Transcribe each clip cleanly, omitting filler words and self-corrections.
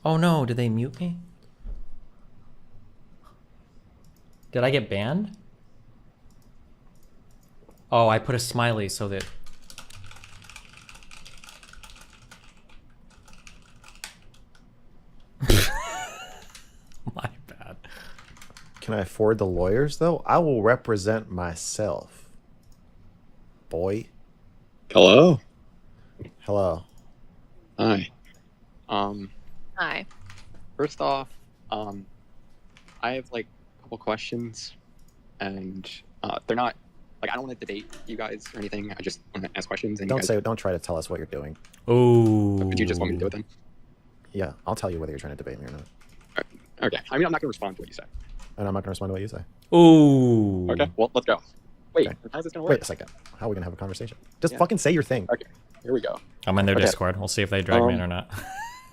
Oh no, did they mute me? Did I get banned? Oh, I put a smiley so that... My bad. Can I afford the lawyers, though? I will represent myself. Boy. Hello. Hello. Hi. Hi. First off, I have like a couple questions, and they're not like I don't want to debate you guys or anything. I just want to ask questions. And Don't try to tell us what you're doing. Ooh. Would you just want me to do it then? Yeah, I'll tell you whether you're trying to debate me or not. Okay. I mean, I'm not going to respond to what you say. And I'm not going to respond to what you say. Ooh. Okay. Well, let's go. Wait. Okay. How's this going to work? Wait a second. How are we going to have a conversation? Just fucking say your thing. Okay. Here we go. I'm in their Okay. Discord. We'll see if they drag me in or not.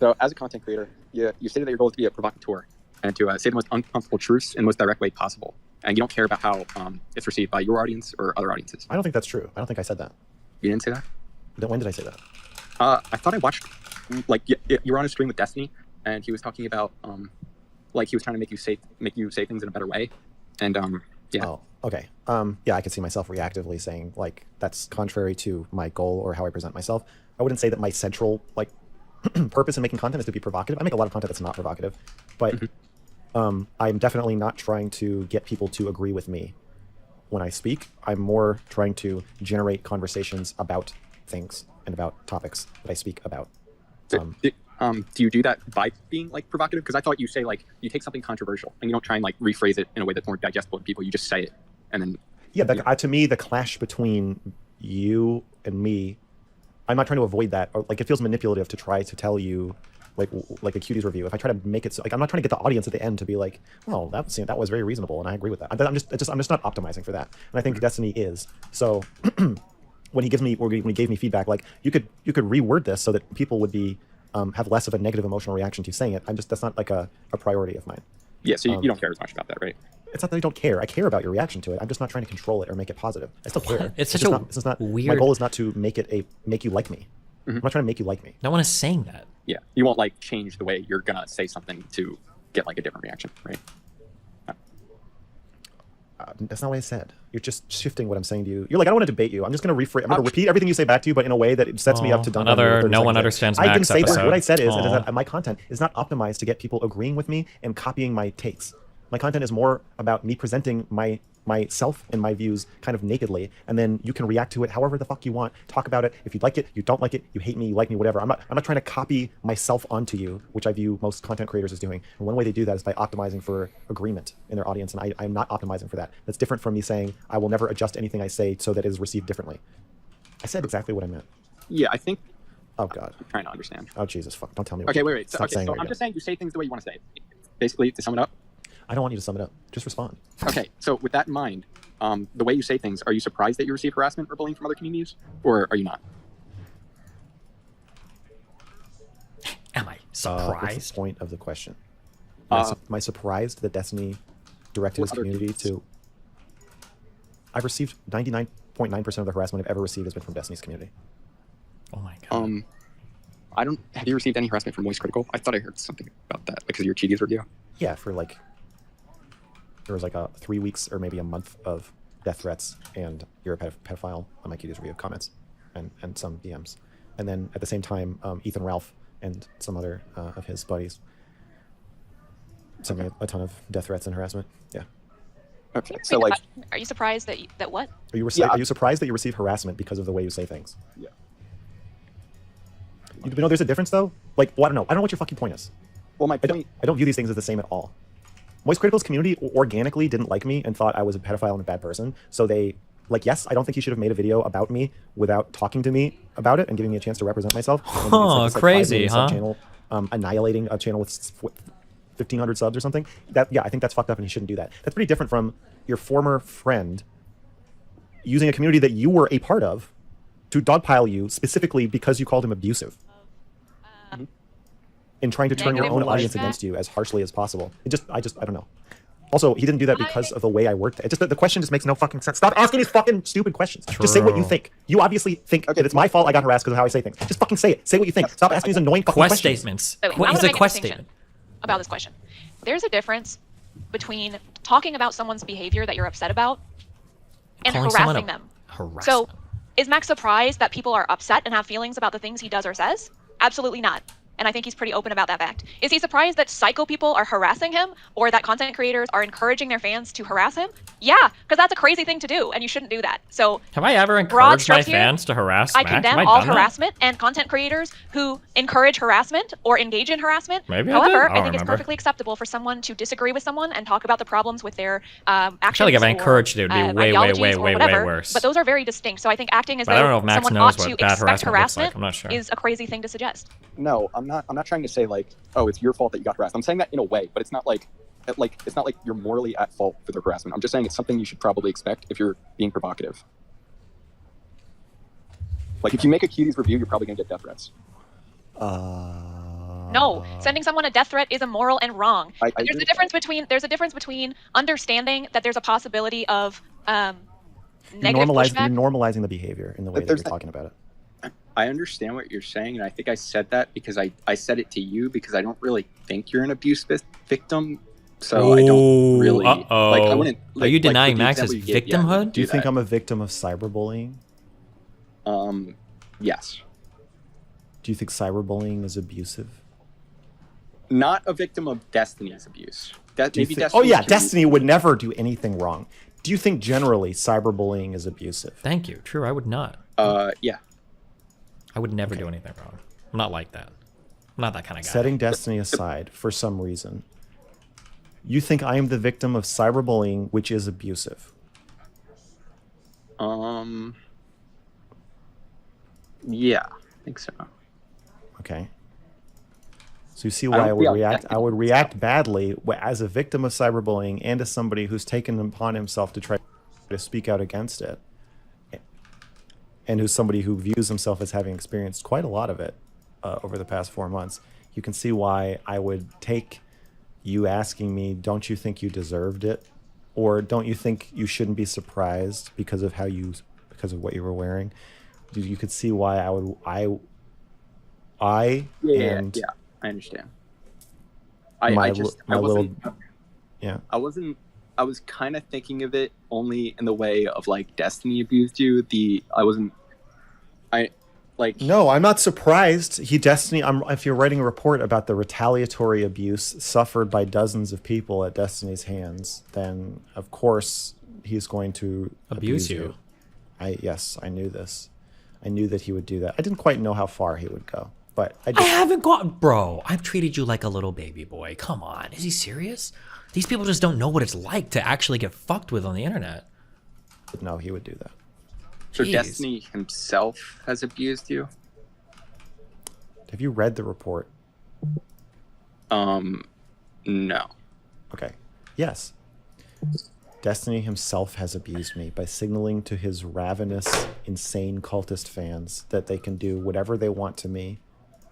So, as a content creator, you stated that your goal is to be a provocateur and to say the most uncomfortable truths in the most direct way possible. And you don't care about how it's received by your audience or other audiences. I don't think that's true. I don't think I said that. You didn't say that? When did I say that? I thought I watched, like, you were on a stream with Destiny, and he was talking about, like, he was trying to make you say things in a better way. And, yeah. Oh, okay. Yeah, I could see myself reactively saying, like, that's contrary to my goal or how I present myself. I wouldn't say that my central, like, purpose in making content is to be provocative. I make a lot of content that's not provocative, but I'm definitely not trying to get people to agree with me when I speak. I'm more trying to generate conversations about things and about topics that I speak about. Do you do that by being like provocative? Because I thought you say like you take something controversial and you don't try and like rephrase it in a way that's more digestible to people. You just say it, and then To me, the clash between you and me, I'm not trying to avoid that. Or, like, it feels manipulative to try to tell you, like a Cuties review. If I try to make it so, like, I'm not trying to get the audience at the end to be like, well, that was very reasonable, and I agree with that. I'm just not optimizing for that, and I think Destiny is. So when he gave me feedback, like you could reword this so that people would be have less of a negative emotional reaction to saying it. That's not like a priority of mine. Yeah, so you don't care as much about that, right? It's not that I don't care. I care about your reaction to it. I'm just not trying to control it or make it positive. I still care. It's just not weird... My goal is not to make you like me. I'm not trying to make you like me. No one is saying that. Yeah, you won't like change the way you're gonna say something to get like a different reaction, right? That's not what I said. You're just shifting what I'm saying to you. You're like, I don't want to debate you. I'm just going to rephrase. I'm going to repeat everything you say back to you, but in a way that it sets me up to dunk on you. Another no one understands Max I didn't say episode. that. What I said is that my content is not optimized to get people agreeing with me and copying my takes. My content is more about me presenting myself and my views kind of nakedly, and then you can react to it however the fuck you want. Talk about it. If you like it, you don't like it, you hate me, you like me, whatever. I'm not trying to copy myself onto you, which I view most content creators as doing. And one way they do that is by optimizing for agreement in their audience, and I'm not optimizing for that. That's different from me saying I will never adjust anything I say so that it is received differently. I said exactly what I meant. Yeah, I think. Oh God. I'm trying to understand. Oh Jesus, fuck! Don't tell me. Okay, wait. So, so I'm just saying you say things the way you want to say it. Basically, to sum it up. I don't want you to sum it up. Just respond. Okay, so with that in mind, the way you say things, are you surprised that you receive harassment or bullying from other communities, or are you not? Am I surprised? What's the point of the question? Am I surprised that Destiny directed his community to... I've received 99.9% of the harassment I've ever received has been from Destiny's community. Oh my God. Have you received any harassment from Voice Critical? I thought I heard something about that because of your Cheaties review. Yeah, for like... There was like 3 weeks or maybe a month of death threats and you're a pedophile on my Cuties review comments and some DMs. And then at the same time, Ethan Ralph and some other of his buddies sent me a ton of death threats and harassment. Yeah. Okay, so like... Are you surprised that what? Are you surprised that you receive harassment because of the way you say things? Yeah. You know there's a difference though? Like, well, I don't know what your fucking point is. Well, my point... I don't view these things as the same at all. Moist Critical's community organically didn't like me and thought I was a pedophile and a bad person. So they, like, yes, I don't think he should have made a video about me without talking to me about it and giving me a chance to represent myself. Oh, crazy, huh? Channel, annihilating a channel with 1,500 subs or something. I think that's fucked up and he shouldn't do that. That's pretty different from your former friend using a community that you were a part of to dogpile you specifically because you called him abusive. And trying to turn your own audience against you as harshly as possible. I don't know. Also, he didn't do that because of the way I worked. It just the question just makes no fucking sense. Stop asking these fucking stupid questions. Just say what you think. You obviously think that it's my fault I got harassed because of how I say things. Just fucking say it. Say what you think. Stop asking these annoying fucking questions. Statements. So, It's a quest statement. About this question. There's a difference between talking about someone's behavior that you're upset about and harassing them. So, is Max surprised that people are upset and have feelings about the things he does or says? Absolutely not. And I think he's pretty open about that fact. Is he surprised that psycho people are harassing him or that content creators are encouraging their fans to harass him? Yeah, because that's a crazy thing to do and you shouldn't do that. So have I ever encouraged my fans to harass Max? I condemn all harassment and content creators who encourage harassment or engage in harassment. Maybe However, I think it's perfectly acceptable for someone to disagree with someone and talk about the problems with their actions. I feel like if I encouraged it, it would be way worse. But those are very distinct. So I think acting as though I don't know if Max someone knows ought what to bad expect harassment looks like. harassment I'm not sure. is a crazy thing to suggest. No, I'm not trying to say like, oh, it's your fault that you got harassed. I'm saying that in a way, but it's not like it's not like you're morally at fault for the harassment. I'm just saying it's something you should probably expect if you're being provocative. Like if you make a Cuties review, you're probably gonna get death threats. No, sending someone a death threat is immoral and wrong. There's a difference between understanding that there's a possibility of negative pushback. You're normalizing the behavior in the way that you're talking about it. I understand what you're saying, and I think I said that because I said it to you because I don't really think you're an abuse victim, so I don't really like. I wouldn't. Are you denying Max's victimhood? Do you think I'm a victim of cyberbullying? Yes. Do you think cyberbullying is abusive? Not a victim of Destiny's abuse. Destiny would never do anything wrong. Do you think generally cyberbullying is abusive? Thank you. True, I would not. Yeah. I would never do anything wrong. I'm not like that. I'm not that kind of guy. Setting Destiny aside for some reason, you think I am the victim of cyberbullying, which is abusive? Yeah, I think so. Okay. So you see why I would react. I would react badly as a victim of cyberbullying and as somebody who's taken upon himself to try to speak out against it. And who's somebody who views himself as having experienced quite a lot of it over the past 4 months. You can see why I would take you asking me, don't you think you deserved it? Or don't you think you shouldn't be surprised because of what you were wearing? You could see why I understand. I was kind of thinking of it only in the way of like Destiny abused you. No, I'm not surprised. If you're writing a report about the retaliatory abuse suffered by dozens of people at Destiny's hands, then of course he's going to abuse you. Yes, I knew this. I knew that he would do that. I didn't quite know how far he would go, but I haven't gone, bro. I've treated you like a little baby boy. Come on, is he serious? These people just don't know what it's like to actually get fucked with on the internet. No, he would do that. So Destiny himself has abused you? Have you read the report? No. Okay. Yes. Destiny himself has abused me by signaling to his ravenous, insane cultist fans that they can do whatever they want to me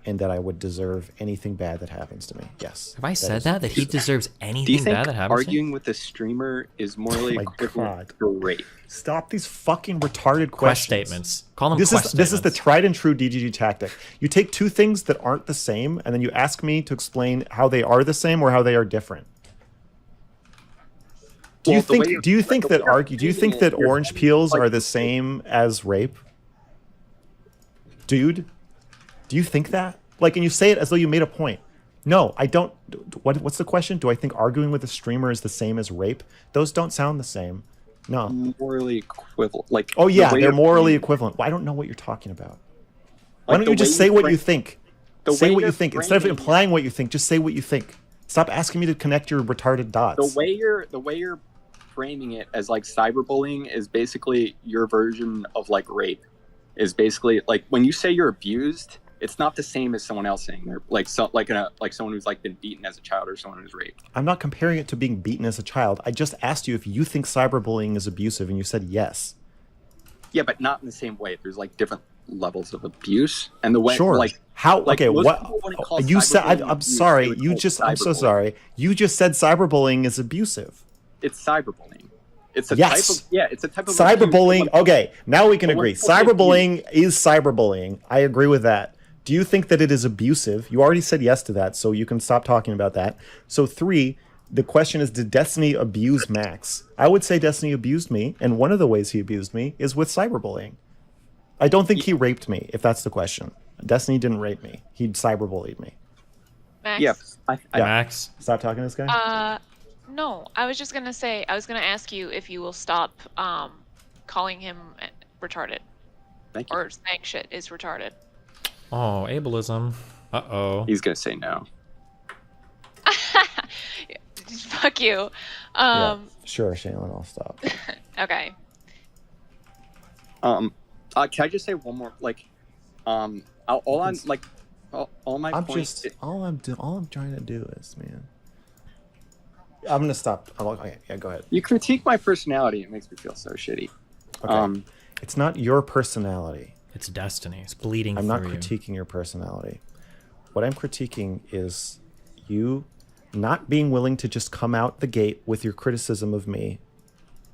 and that I would deserve anything bad that happens to me. Yes. Have I said that he deserves anything bad that happens to me? Arguing with a streamer is morally equivalent to rape? Stop these fucking retarded questions. Quest statements. Call them quest statements. This is the tried and true DGG tactic. You take two things that aren't the same, and then you ask me to explain how they are the same or how they are different. Do you think that orange peels are the same as rape? Dude? Do you think that? Like, and you say it as though you made a point. No, I don't. What's the question? Do I think arguing with a streamer is the same as rape? Those don't sound the same. No. Morally equivalent. Like, oh yeah, they're morally equivalent. Well, I don't know what you're talking about. Why don't you just say what you think? Say what you think instead of implying what you think. Just say what you think. Stop asking me to connect your retarded dots. The way you're framing it as like cyberbullying is basically your version of like rape. Is basically like when you say you're abused. It's not the same as someone else saying they're like someone who's like been beaten as a child or someone who's raped. I'm not comparing it to being beaten as a child. I just asked you if you think cyberbullying is abusive, and you said yes. Yeah, but not in the same way. There's like different levels of abuse, and the way you said. I'm sorry. I'm so sorry. You just said cyberbullying is abusive. it's cyberbullying. It's a Yes. type of it's a type of Cyberbullying. abuse. Okay, now we can But agree. what's the Cyberbullying is cyberbullying. I agree with that. Do you think that it is abusive? You already said yes to that, so you can stop talking about that. So 3, the question is, did Destiny abuse Max? I would say Destiny abused me, and one of the ways he abused me is with cyberbullying. I don't think he raped me, if that's the question. Destiny didn't rape me. He cyberbullied me. Max? Yeah, Max. Stop talking to this guy? No, I was just gonna say, I was gonna ask you if you will stop calling him retarded. Thank you. Or saying shit is retarded. Oh, ableism. Uh-oh. He's gonna say no. Fuck you. Yeah, sure, Shaylin, I'll stop. Okay. Can I just say one more? Like, all my I'm points. just all I'm trying to do is, man. I'm gonna stop. Okay, yeah, go ahead. You critique my personality. It makes me feel so shitty. Okay. It's not your personality. It's Destiny. It's bleeding I'm through not critiquing your personality. What I'm critiquing is you not being willing to just come out the gate with your criticism of me,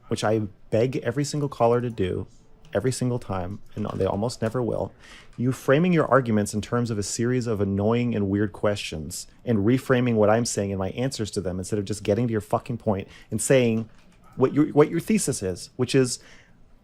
which I beg every single caller to do every single time, and they almost never will. You framing your arguments in terms of a series of annoying and weird questions and reframing what I'm saying and my answers to them instead of just getting to your fucking point and saying what your thesis is, which is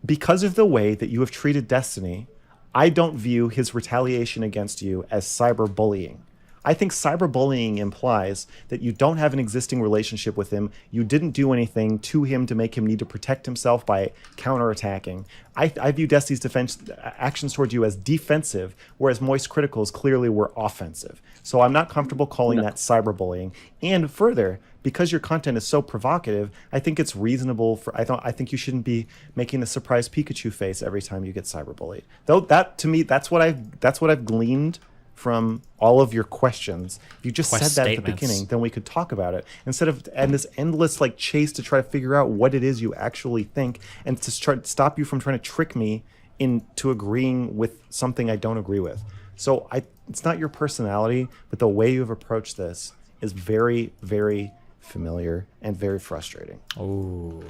because of the way that you have treated Destiny, I don't view his retaliation against you as cyberbullying. I think cyberbullying implies that you don't have an existing relationship with him. You didn't do anything to him to make him need to protect himself by counterattacking. I view Destiny's actions towards you as defensive, whereas Moist Critical's clearly were offensive. So I'm not comfortable calling that cyberbullying. And further, because your content is so provocative, I think it's reasonable for I think you shouldn't be making a surprise Pikachu face every time you get cyberbullied. Though that to me, that's what I've gleaned from all of your questions. If you just said that at the beginning, then we could talk about it instead of this endless like chase to try to figure out what it is you actually think and to try to stop you from trying to trick me into agreeing with something I don't agree with. So it's not your personality, but the way you've approached this is very, very familiar and very frustrating. Oh.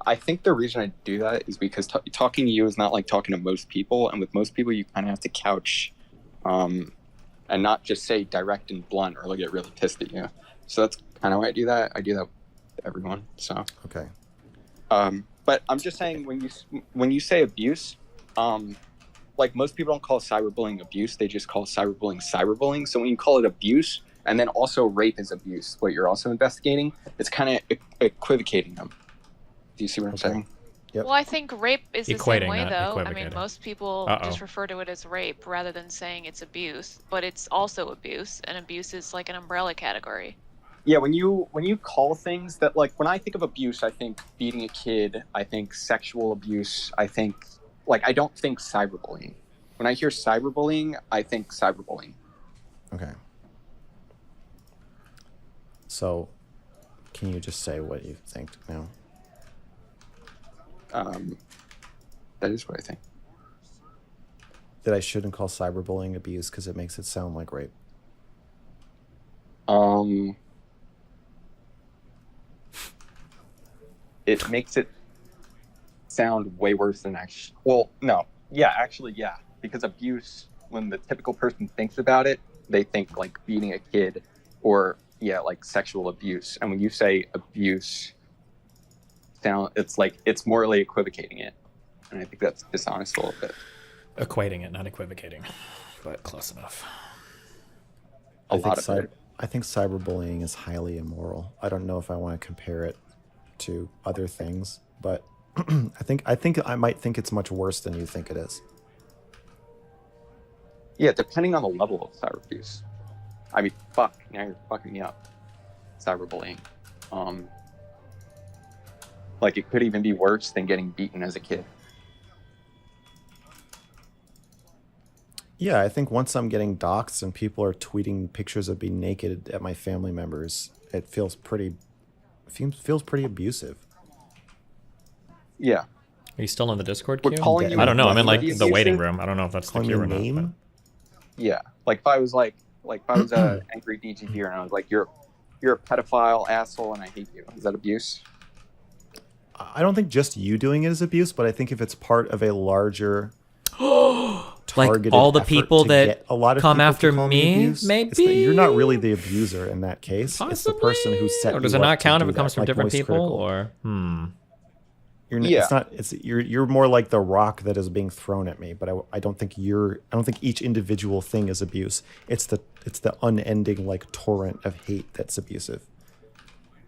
I think the reason I do that is because talking to you is not like talking to most people, and with most people you kind of have to couch and not just say direct and blunt or they'll get really pissed at you. So that's kind of why I do that. I do that with everyone. So okay. But I'm just saying when you say abuse, like most people don't call cyberbullying abuse, they just call cyberbullying cyberbullying. So when you call it abuse and then also rape is abuse, what you're also investigating, it's kind of equivocating them. Do you see what I'm saying? Yep. Well, I think rape is the Equating, same way, not though. I equivocating. mean, most people just refer to it as rape rather than saying it's abuse, but it's also abuse, and abuse is like an umbrella category. Yeah, when you call things that, like, when I think of abuse, I think beating a kid, I think sexual abuse, I think, like, I don't think cyberbullying. When I hear cyberbullying, I think cyberbullying. Okay. So, can you just say what you think now? That is what I think. That I shouldn't call cyberbullying abuse because it makes it sound like rape. It makes it sound way worse than actually. Well, no. Yeah, actually, yeah. Because abuse, when the typical person thinks about it, they think like beating a kid or, yeah, like sexual abuse. And when you say abuse, it's like it's morally equivocating it. And I think that's dishonest a little bit. Equating it, not equivocating, but close enough. A lot of it. I think cyberbullying is highly immoral. I don't know if I want to compare it to other things, but I think I might think it's much worse than you think it is. Yeah, depending on the level of cyber abuse. I mean, fuck, now you're fucking me up. Cyberbullying. Like, it could even be worse than getting beaten as a kid. Yeah, I think once I'm getting doxxed and people are tweeting pictures of me naked at my family members, it feels pretty abusive. Yeah. Are you still in the Discord We're queue? calling you I don't know. I'm in like abusive? the waiting room. I don't know if that's the Calling queue me or not. name? Yeah. Like, if I was a angry DGPer and I was like, you're a pedophile asshole and I hate you. Is that abuse? I don't think just you doing it is abuse, but I think if it's part of a larger Like targeted all the effort people to that get a lot of come people to after call me, abuse, maybe? you're not really the abuser in that case. Possibly. It's the person who set Or does you it up not to count do if it comes that, from like different Moist people? Critical. Or Yeah. It's not. It's you're more like the rock that is being thrown at me. But I don't think each individual thing is abuse. It's the unending like torrent of hate that's abusive.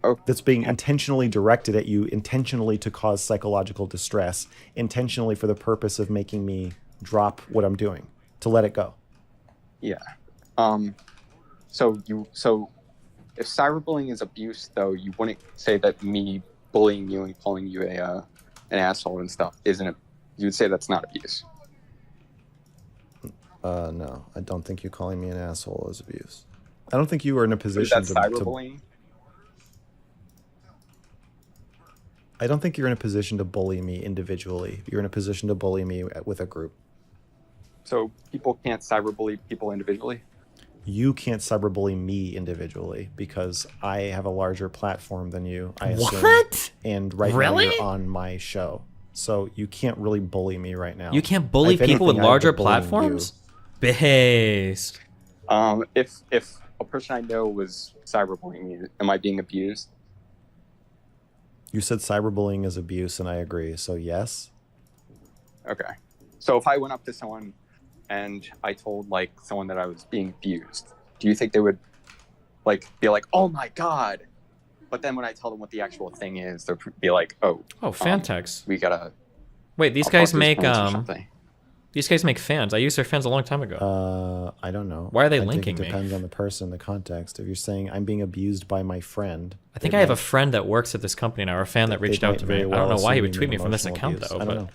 Oh, That's being intentionally directed at you, intentionally to cause psychological distress, intentionally for the purpose of making me drop what I'm doing, to let it go. yeah. So if cyberbullying is abuse, though, you wouldn't say that me bullying you and calling you an asshole and stuff isn't a. You would say that's not abuse. No, I don't think you calling me an asshole is abuse. I don't think you are in a Is position that to cyberbullying? I don't think you're in a position to bully me individually. You're in a position to bully me with a group. So people can't cyberbully people individually? You can't cyberbully me individually because I have a larger platform than you. I assume. What? And right Really? now you're on my show. So you can't really bully me right now. you can't bully If people with anything, I'd be larger bullying platforms? Based. If a person I know was cyberbullying me, am I being abused? You said cyberbullying is abuse, and I agree. So yes. Okay. So if I went up to someone and I told like someone that I was being abused, do you think they would like be like, "Oh my god"? But then when I tell them what the actual thing is, they'll be like, "Oh, Fantex. we gotta." Wait, these I'll guys talk to his make parents or something. these guys make fans. I used their fans a long time ago. I don't know. Why are they I think linking it me? depends on the person, the context. If you're saying I'm being abused by my friend, I think it I have a might- friend that works at this company now, or a fan that it reached might out to me. very I well don't know why he assume would you tweet me mean from this emotional account abuse. though. I don't But know.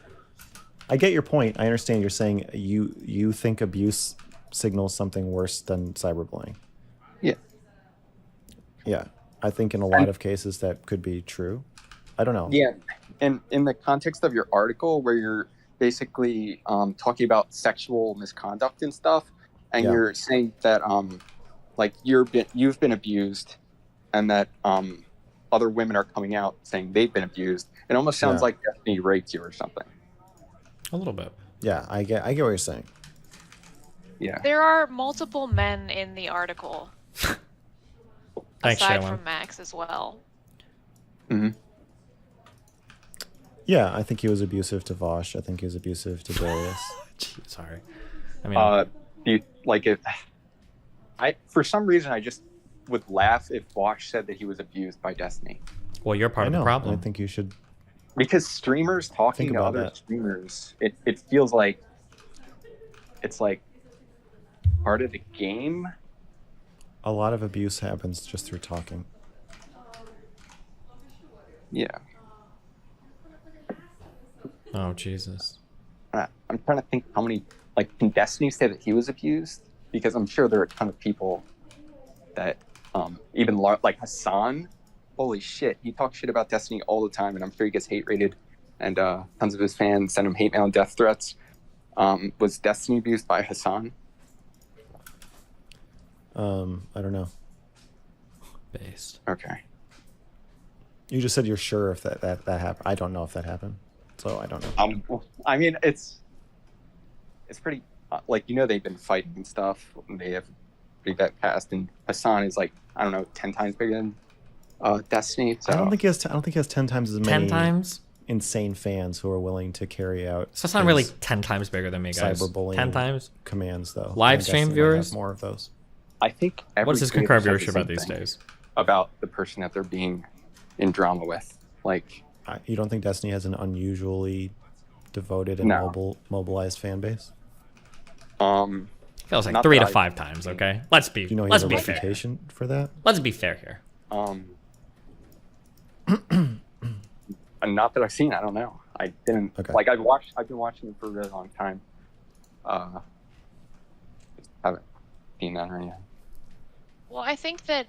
I get your point. I understand. You're saying you think abuse signals something worse than cyberbullying. Yeah. Yeah, I think in a lot of cases that could be true. I don't know. Yeah, and in the context of your article, where you're basically talking about sexual misconduct and stuff, and Yeah. you're saying that like you've been abused, and that other women are coming out saying they've been abused. It almost sounds Yeah. like Destiny raped you or something. a little bit. Yeah, I get what you're saying. Yeah. There are multiple men in the article, Thanks, aside Shaylin. from Max as well. Mm-hmm. Yeah, I think he was abusive to Vosh. I think he was abusive to Darius. Gee, sorry. I mean, Do you like it? I for some reason I just would laugh if Wash said that he was abused by Destiny, well, you're part I of know. the problem. I think you should. because streamers talking Think to about other that. streamers, it feels like it's like part of the game. A lot of abuse happens just through talking. Yeah. Oh Jesus. I'm trying to think how many, like, can Destiny say that he was abused? Because I'm sure there are a ton of people that, even like Hassan, holy shit, he talks shit about Destiny all the time, and I'm sure he gets hate rated, and tons of his fans send him hate mail and death threats. Was Destiny abused by Hassan? I don't know. Based. Okay. You just said you're sure if that happened. I don't know if that happened, so I don't know. Well, I mean, it's pretty, like, they've been fighting and stuff. They have pretty bad past, and Hassan is like, I don't know, 10 times bigger than Destiny. So I don't think he has. I don't think he has 10 times as many 10 times? insane fans who are willing to carry out. So it's not really his 10 times bigger than me, guys. cyberbullying 10 times? commands, though. Live I stream guess they might have viewers? more of those. I think What is his every concurrent creator says viewership the at same these thing days? about the person that they're being in drama with. Like, You don't think Destiny has an unusually devoted and No. mobilized fan base? Feels like Not 3 to that I- 5 times, okay? Let's be Do you know he let's has a be fair. reputation for that? Let's be fair here. not that I've seen. I don't know. I didn't Okay. like. I've been watching it for a really long time. Haven't seen that or anything. Well, I think that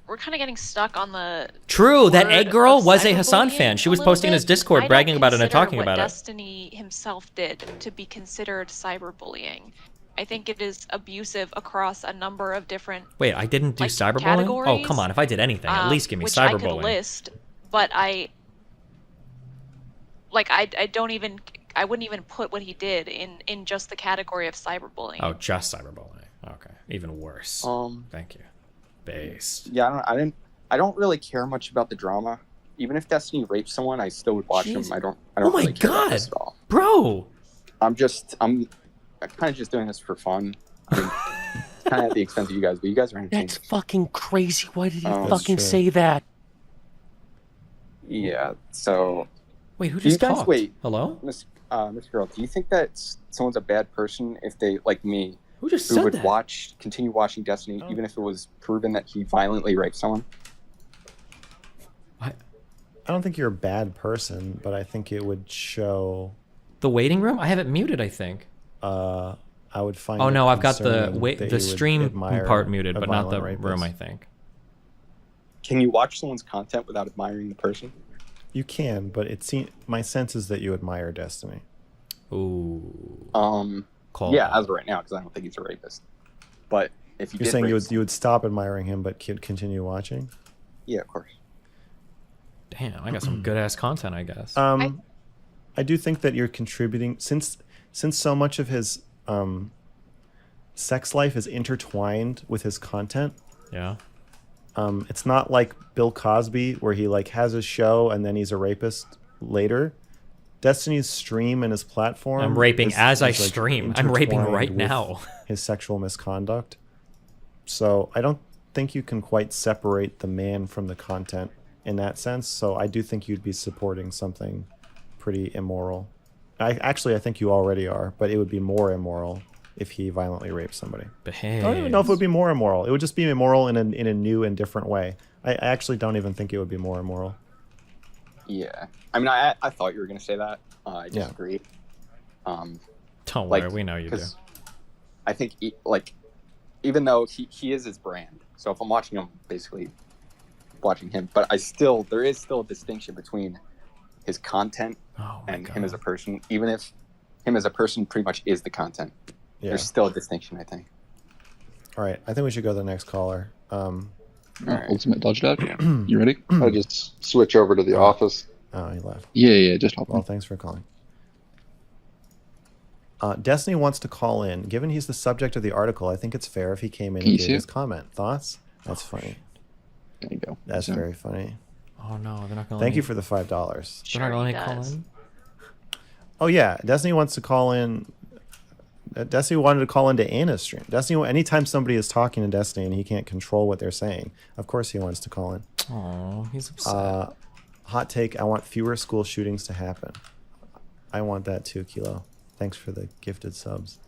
we're kind of getting stuck on the True, that word egg girl of was a Hassan cyberbullying fan. She a was little posting in his bit. Discord I don't bragging about it and consider talking what about it. Destiny himself did to be considered cyberbullying. I think it is abusive across a number of different Wait, I didn't do like, cyberbullying? Oh, categories, come on. If I did anything, at least give me which I could cyberbullying. list, but I wouldn't even put what he did in just the category of cyberbullying. Oh, just cyberbullying. Okay, even worse. Thank you. Based. Yeah, I don't really care much about the drama. Even if Destiny raped someone, I still would watch him. I don't Oh my really care about God, this at all. bro! I'm kind of just doing this for fun. I mean, kind of at the expense of you guys, but you guys are entertaining. That's fucking crazy. Why did he That's fucking true. say that? Yeah. So, Wait, who do you just guys talked? wait, Hello? Miss Girl? Do you think that someone's a bad person if they, like me, Who just who said would that? continue watching Destiny Oh. even if it was proven that he violently raped someone? What? I don't think you're a bad person, but I think it would show. The waiting room? I have it muted, I think. I would find. Oh it no, I've got the concerning that you the would stream admire part muted, a but not the violent room, I rapist. think. Can you watch someone's content without admiring the person? You can, but my sense is that you admire Destiny. Ooh. Call Yeah, out. as of right now, because I don't think he's a rapist. But if you You're did saying rape you would stop admiring him, but continue watching. yeah, of course. Damn, I got some good ass content, I guess. I do think that you're contributing since so much of his sex life is intertwined with his content. Yeah. It's not like Bill Cosby where he like has a show and then he's a rapist later. Destiny's stream and his platform. I'm raping as I like, stream. I'm raping intertwined right with now. His sexual misconduct. So I don't think you can quite separate the man from the content in that sense. So I do think you'd be supporting something pretty immoral. I think you already are, but it would be more immoral if he violently raped somebody. Behave. I don't even know if it would be more immoral. It would just be immoral in a new and different way. I actually don't even think it would be more immoral. Yeah. I mean, I thought you were going to say that. I disagree. Don't worry, we know you do. 'cause I think, even though he is his brand, so if I'm watching him, basically watching him, but there is still a distinction between his content Oh my and God. him as a person, even if him as a person pretty much is the content. Yeah. There's still a distinction, I think. All right. I think we should go to the next caller. Alright. Ultimate Dodge Dad. You ready? I just switch over to the office. Oh, he left. Yeah, just hop Well, on. thanks for calling. Destiny wants to call in. Given he's the subject of the article, I think it's fair if he came in and He's gave here. his comment. Thoughts? That's funny. There you go. That's So, very funny. Oh no, they're not going to Thank you for the $5. They're not Sure going he to call does. in? Oh yeah, Destiny wants to call in. Destiny wanted to call into Anna's stream. Destiny, anytime somebody is talking to Destiny and he can't control what they're saying, of course he wants to call in. Oh, he's upset. Hot take: I want fewer school shootings to happen. I want that too, Kilo. Thanks for the gifted subs.